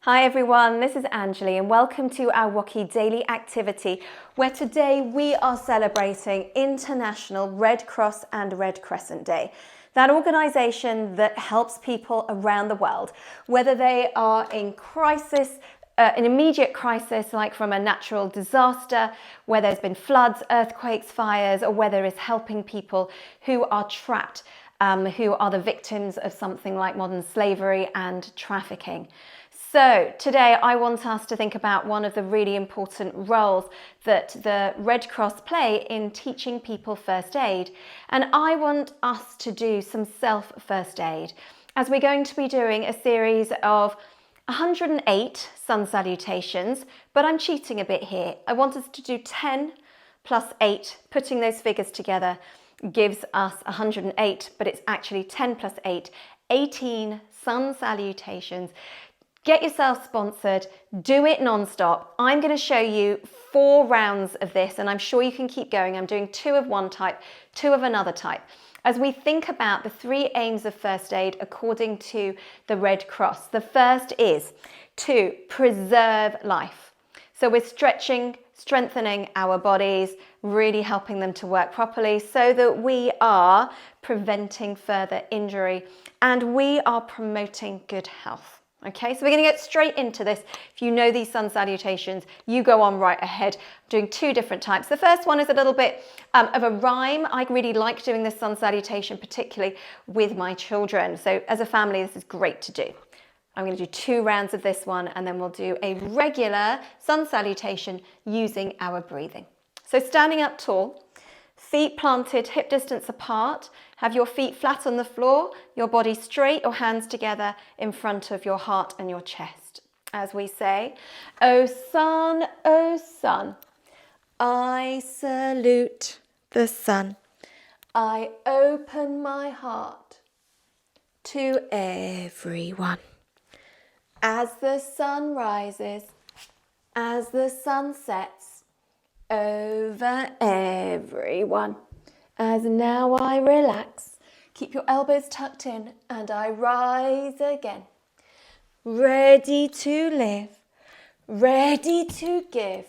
Hi everyone, this is Anjli and welcome to our WOCY daily activity where today we are celebrating International Red Cross and Red Crescent Day. That organisation that helps people around the world, whether they are in crisis, an immediate crisis like from a natural disaster, where there's been floods, earthquakes, fires, or whether it's helping people who are trapped, who are the victims of something like modern slavery and trafficking. So today I want us to think about one of the really important roles that the Red Cross play in teaching people first aid. And I want us to do some self-first aid, as we're going to be doing a series of 108 sun salutations, but I'm cheating a bit here. I want us to do 10 plus 8, putting those figures together gives us 108, but it's actually 10 plus 8, 18 sun salutations. Get yourself sponsored, do it non-stop. I'm going to show you 4 rounds of this and I'm sure you can keep going. I'm doing 2 of one type, 2 of another type. As we think about the 3 aims of first aid according to the Red Cross, the first is to preserve life. So we're stretching, strengthening our bodies, really helping them to work properly so that we are preventing further injury and we are promoting good health. Okay, so we're going to get straight into this. If you know these sun salutations, you go on right ahead. I'm doing 2 different types. The first one is a little bit of a rhyme. I really like doing this sun salutation, particularly with my children. So as a family, this is great to do. I'm going to do 2 rounds of this one, and then we'll do a regular sun salutation using our breathing. So standing up tall, feet planted hip distance apart, have your feet flat on the floor, your body straight, your hands together in front of your heart and your chest. As we say, oh sun, I salute the sun. I open my heart to everyone. As the sun rises, as the sun sets, over everyone. As now I relax, keep your elbows tucked in and I rise again. Ready to live, ready to give.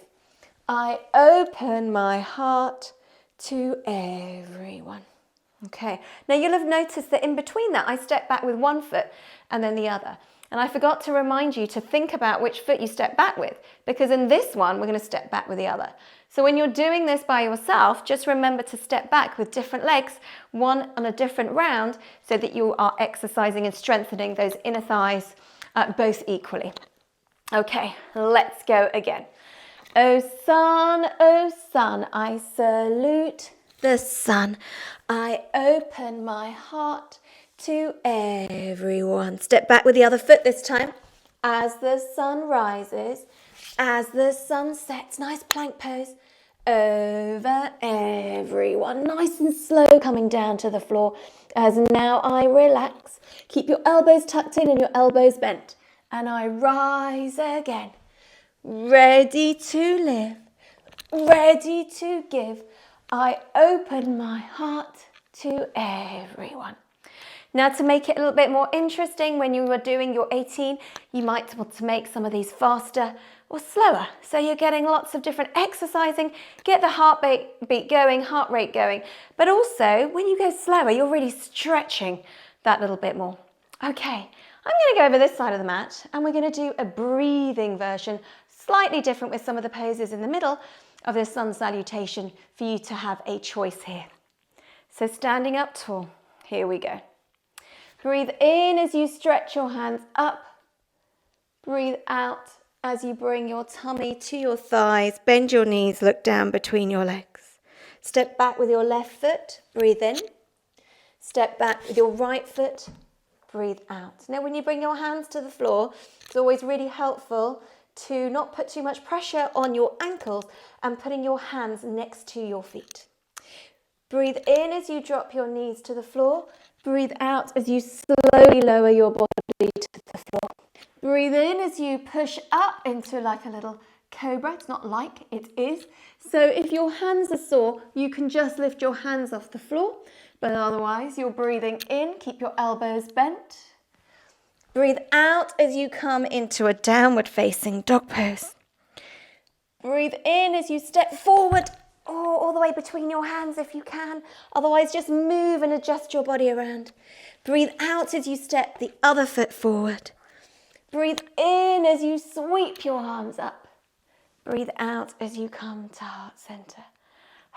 I open my heart to everyone. Okay, now you'll have noticed that in between that I step back with one foot and then the other. And I forgot to remind you to think about which foot you step back with, because in this one, we're going to step back with the other. So when you're doing this by yourself, just remember to step back with different legs, one on a different round, so that you are exercising and strengthening those inner thighs both equally. Okay, let's go again. Oh sun, I salute the sun. I open my heart to everyone. Step back with the other foot this time. As the sun rises, as the sun sets, nice plank pose, over everyone. Nice and slow coming down to the floor. As now I relax, keep your elbows tucked in and your elbows bent. And I rise again. Ready to live, ready to give. I open my heart to everyone. Now to make it a little bit more interesting, when you are doing your 18, you might want to make some of these faster or slower. So you're getting lots of different exercising, get the heartbeat going, heart rate going. But also when you go slower, you're really stretching that little bit more. Okay, I'm going to go over this side of the mat and we're going to do a breathing version, slightly different with some of the poses in the middle of this sun salutation for you to have a choice here. So standing up tall, here we go. Breathe in as you stretch your hands up. Breathe out as you bring your tummy to your thighs. Bend your knees, look down between your legs. Step back with your left foot, breathe in. Step back with your right foot, breathe out. Now when you bring your hands to the floor, it's always really helpful to not put too much pressure on your ankles and putting your hands next to your feet. Breathe in as you drop your knees to the floor. Breathe out as you slowly lower your body to the floor. Breathe in as you push up into like a little cobra. It's not like, it is. So if your hands are sore, you can just lift your hands off the floor. But otherwise, you're breathing in. Keep your elbows bent. Breathe out as you come into a downward facing dog pose. Breathe in as you step forward, all the way between your hands if you can. Otherwise, just move and adjust your body around. Breathe out as you step the other foot forward. Breathe in as you sweep your arms up. Breathe out as you come to heart center.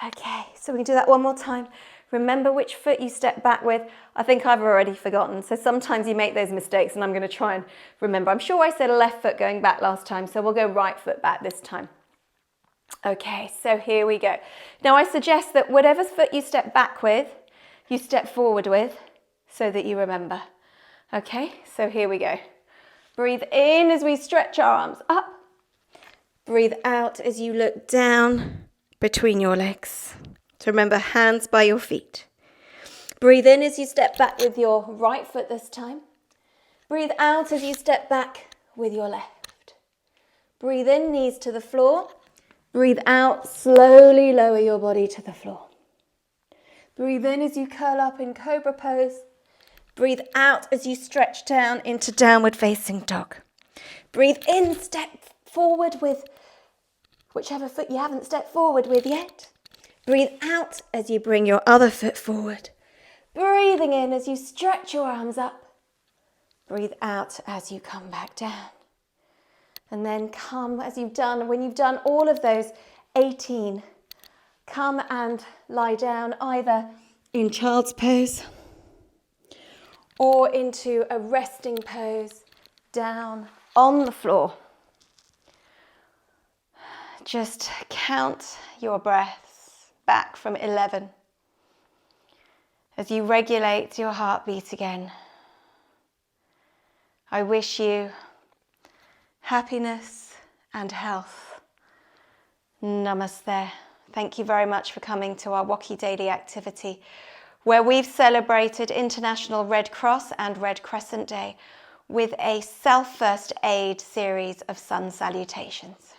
Okay, so we can do that one more time. Remember which foot you step back with. I think I've already forgotten, so sometimes you make those mistakes and I'm going to try and remember. I'm sure I said left foot going back last time, so we'll go right foot back this time. Okay, so here we go. Now I suggest that whatever foot you step back with, you step forward with, so that you remember. Okay, so here we go. Breathe in as we stretch our arms up. Breathe out as you look down between your legs. So remember, hands by your feet. Breathe in as you step back with your right foot this time. Breathe out as you step back with your left. Breathe in, knees to the floor. Breathe out, slowly lower your body to the floor. Breathe in as you curl up in cobra pose. Breathe out as you stretch down into downward facing dog. Breathe in, step forward with whichever foot you haven't stepped forward with yet. Breathe out as you bring your other foot forward. Breathing in as you stretch your arms up. Breathe out as you come back down. And then come as you've done, when you've done all of those 18, come and lie down either in child's pose or into a resting pose down on the floor. Just count your breaths back from 11 as you regulate your heartbeat again. I wish you happiness and health. Namaste. Thank you very much for coming to our WOCY daily activity, where we've celebrated International Red Cross and Red Crescent Day with a self-first aid series of sun salutations.